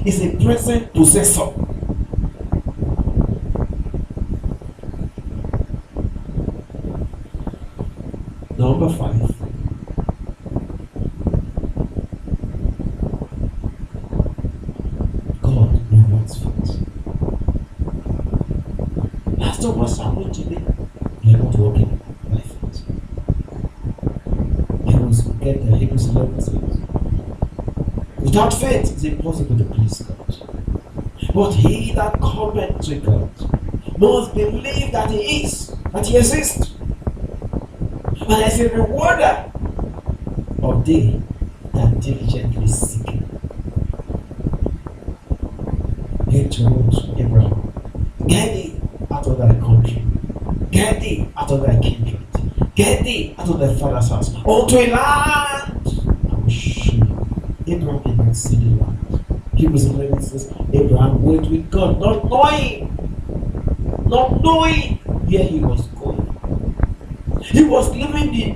is a present possessor. Number 5. God rewards faith. Pastor, what's happening today? You're not walking by faith. Hebrews 11 says, without faith it's impossible to please God. But he that cometh to God must believe that he is, that he exists, and as a rewarder of they that diligently seek him. He told Abraham, get thee out of thy country, get thee out of thy kindred, get thee out of thy father's house, unto a land I will show you. Abraham did not see the land. Hebrews 11 says, Abraham went with God, not knowing where he was going. He was living the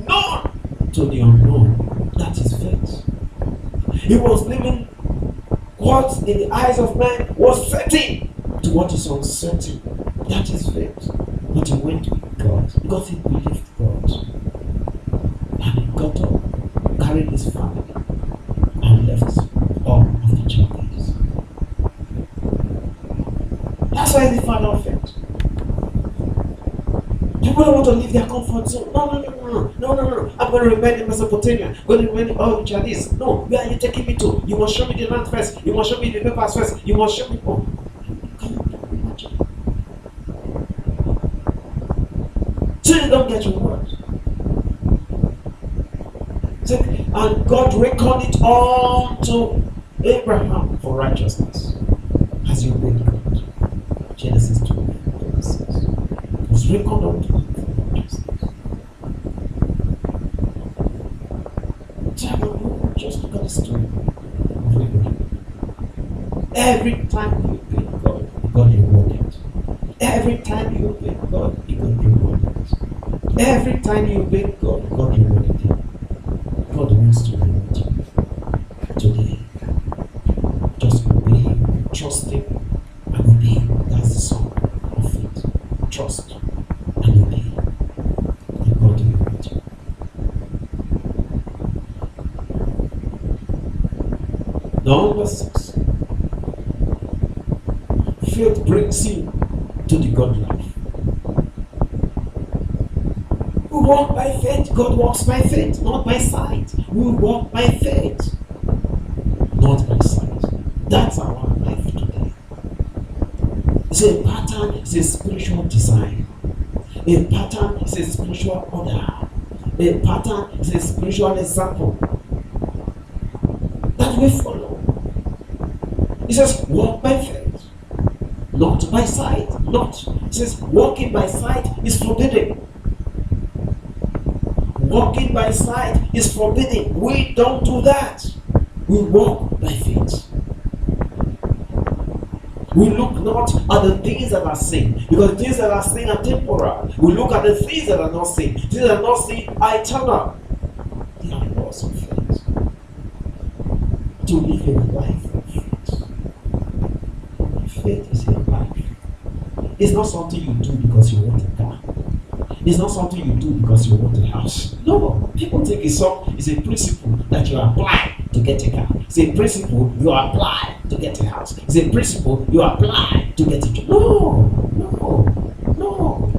known to the unknown. That is faith. He was living what in the eyes of man was certain to what is uncertain. That is faith. But he went with God because he believed God. And he got up, carried his family, and left all of the Chaldees. That's why he's the father of faith. People don't want to leave their comfort zone. No. I'm going to remain in Mesopotamia. I'm going to remain in all the Chaldees. No, where are you taking me to? You must show me the land first. You must show me the papers first. You must show me. Oh, can you imagine? So you don't get your word. So, and God reckoned it all to Abraham for righteousness as you obeyed God. Genesis 12:26. It was reckoned unto him for righteousness. Just look at the story of Abraham. Every time you obey God, God rewarded. Every time you obey God, He got rewarded. Every time you obey God, God rewarded him. God wants to reward you today. Just obey Him, trust Him, and obey Him. That's the song of faith. Trust and obey. And God will reward you. Number 6. Faith brings you to the God life. We walk by faith. God walks by faith, not by sight. We walk by faith, not by sight. That's our life today. It's a pattern, it's a spiritual design. A pattern is a spiritual order. A pattern is a spiritual example that we follow. It says, walk by faith, not by sight. Not. It says, walking by sight is forbidden. Walking by sight is forbidden. We don't do that. We walk by faith. We look not at the things that are seen, because the things that are seen are temporal. We look at the things that are not seen. Things that are not seen are eternal. They are laws of faith. To live a life of faith. Faith is a life. It's not something you do because you want a car. It's not something you do because you want a house. No, people think it's a principle that you apply to get a car. It's a principle you apply to get a house. It's a principle you apply to get a job. No.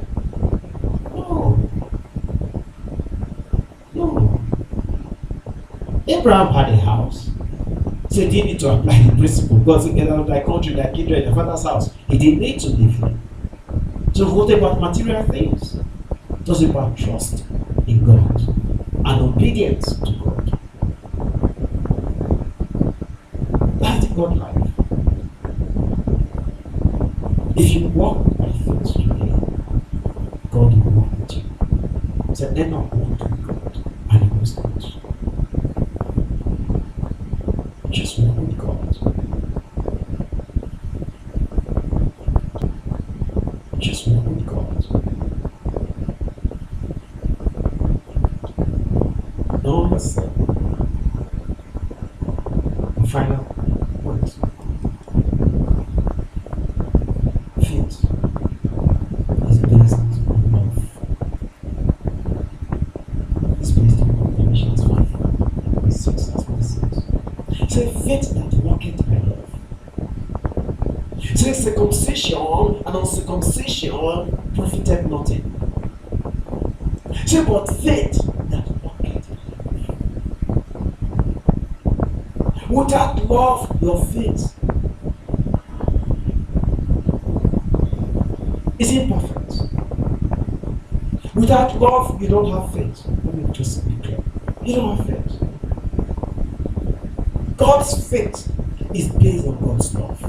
Abraham had a house. So he didn't need to apply the principle. God said, get out of thy country, thy kindred, thy father's house. He didn't need to live there. So what about material things? It was about trust in God and obedience to God. That's the God life. If you walk by faith today, God will walk with you. So Enoch walked with God and he was not. Just walk with God. Just walk with God. Number 7. Final point. Say faith that worketh by love. Say circumcision and uncircumcision profited nothing. Say but faith that worketh by love. Without love, your faith is imperfect. Without love, you don't have faith. Let me just be clear. You don't have faith. God's faith is based on God's love.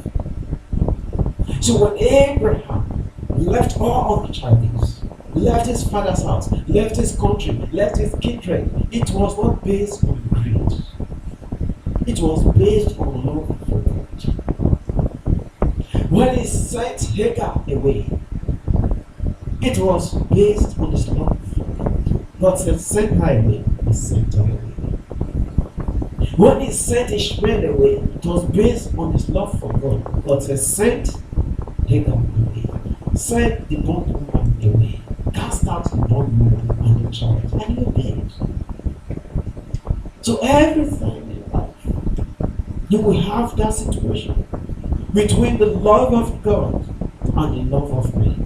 So when Abraham left all of the Chaldees, left his father's house, left his country, left his kindred, it was not based on greed. It was based on love for God. When he sent Hagar away, it was based on his love for God. God said, send her away. He sent her away. When he sent Ishmael away, it was based on his love for God. God said, send Hagar away. Send the bondwoman away. Cast out the bondwoman and the child. And he obeyed. So everything in life, you will have that situation between the love of God and the love of man.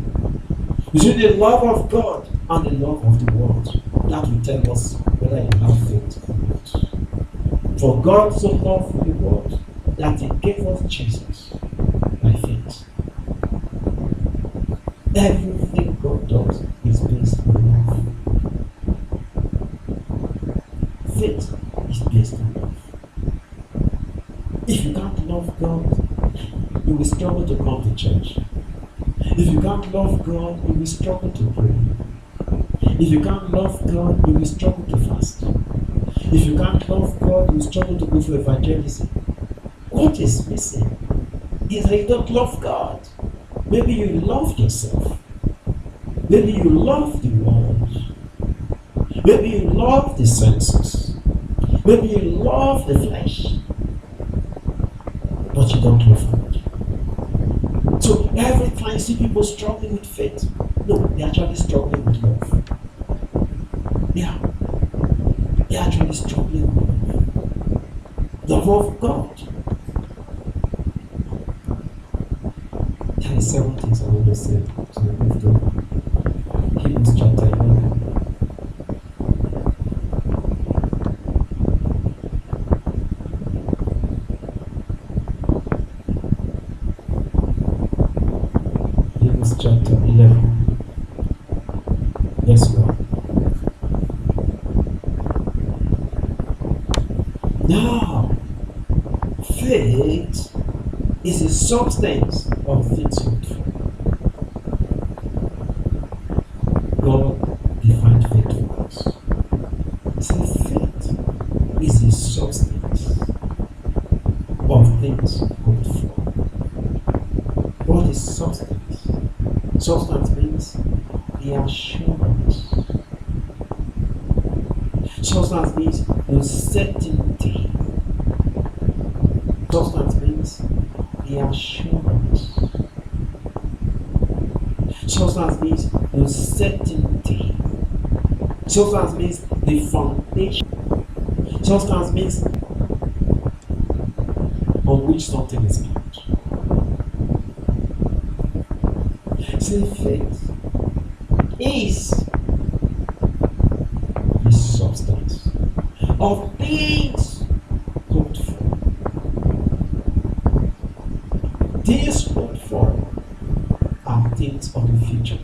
Between the love of God and the love of the world. That will tell us whether you have faith or not. For God so loved the world that he gave us Jesus by faith. Everything God does is based on love. Faith is based on love. If you can't love God, you will struggle to come to church. If you can't love God, you will struggle to pray. If you can't love God, you will struggle to fast. If you can't love God, you will struggle to go for evangelism. What is missing is that you don't love God. Maybe you love yourself. Maybe you love the world. Maybe you love the senses. Maybe you love the flesh. But you don't love God. So every time you see people struggling with faith, no, they're actually struggling with love. Yeah. They're actually struggling with love. Love of God. There are several things I want to say. So we move to Hebrews chapter 11. Hebrews chapter 11. Verse 1. Now, faith is the substance of things hoped for. God defined faith for us. So faith is the substance of things hoped for. What is substance? Substance means the assurance. Substance means the certainty. Substance means the assurance. Substance means the certainty. Substance means the foundation. Substance means on which something is built. See, faith is the substance of things hoped for. Things hoped for are things of the future.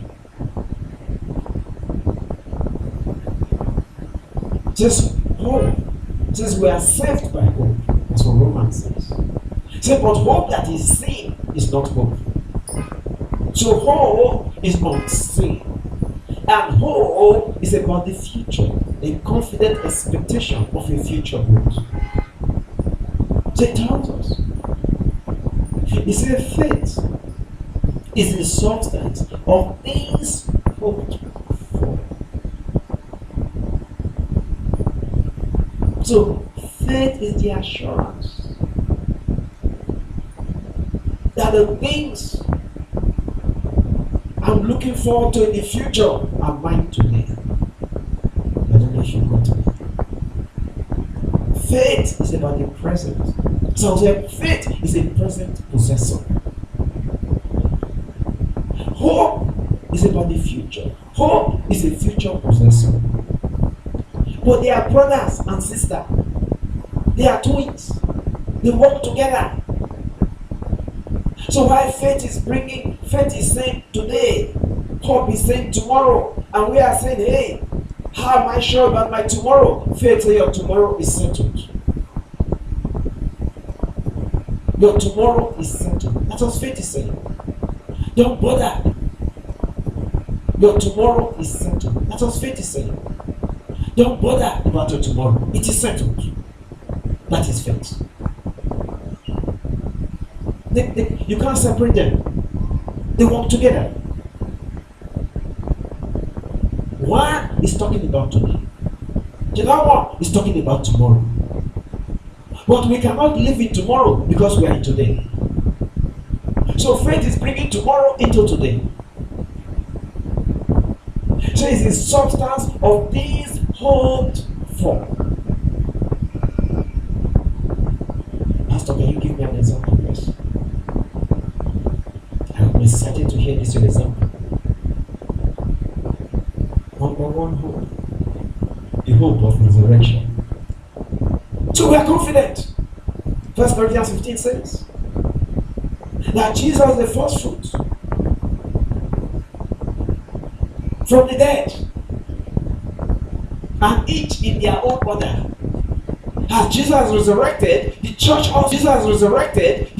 Just hope. Just we are saved by hope. That's what Romans says. Say, but hope that is seen is not hope. So hope is unseen. And hope is about the future, a confident expectation of a future good. So it tells us. He said faith is the substance of things hoped for. So faith is the assurance that the things I'm looking forward to in the future are mine today. I don't know if you got me. Faith is about the present. So faith is a present possessor. Hope is about the future. Hope is a future possessor. But they are brothers and sisters. They are twins. They work together. So while faith is saying today, hope is saying tomorrow, and we are saying, hey, how am I sure about my tomorrow? Faith says your tomorrow is settled. Your tomorrow is settled. That's what faith is saying. Don't bother. Your tomorrow is settled. That's what faith is saying. Don't bother about your tomorrow. It is settled. That is faith. You can't separate them. They work together. One is talking about today. The other one is talking about tomorrow. But we cannot live in tomorrow because we are in today. So faith is bringing tomorrow into today. So it's the substance of things hoped for. Pastor, can you give me an example, please? I'm excited to hear this your example. Number one hope. The hope of resurrection. So we are confident. 1 Corinthians 15 says that Jesus is the first fruit from the dead, and each in their own order. As Jesus resurrected, the church also Jesus resurrected,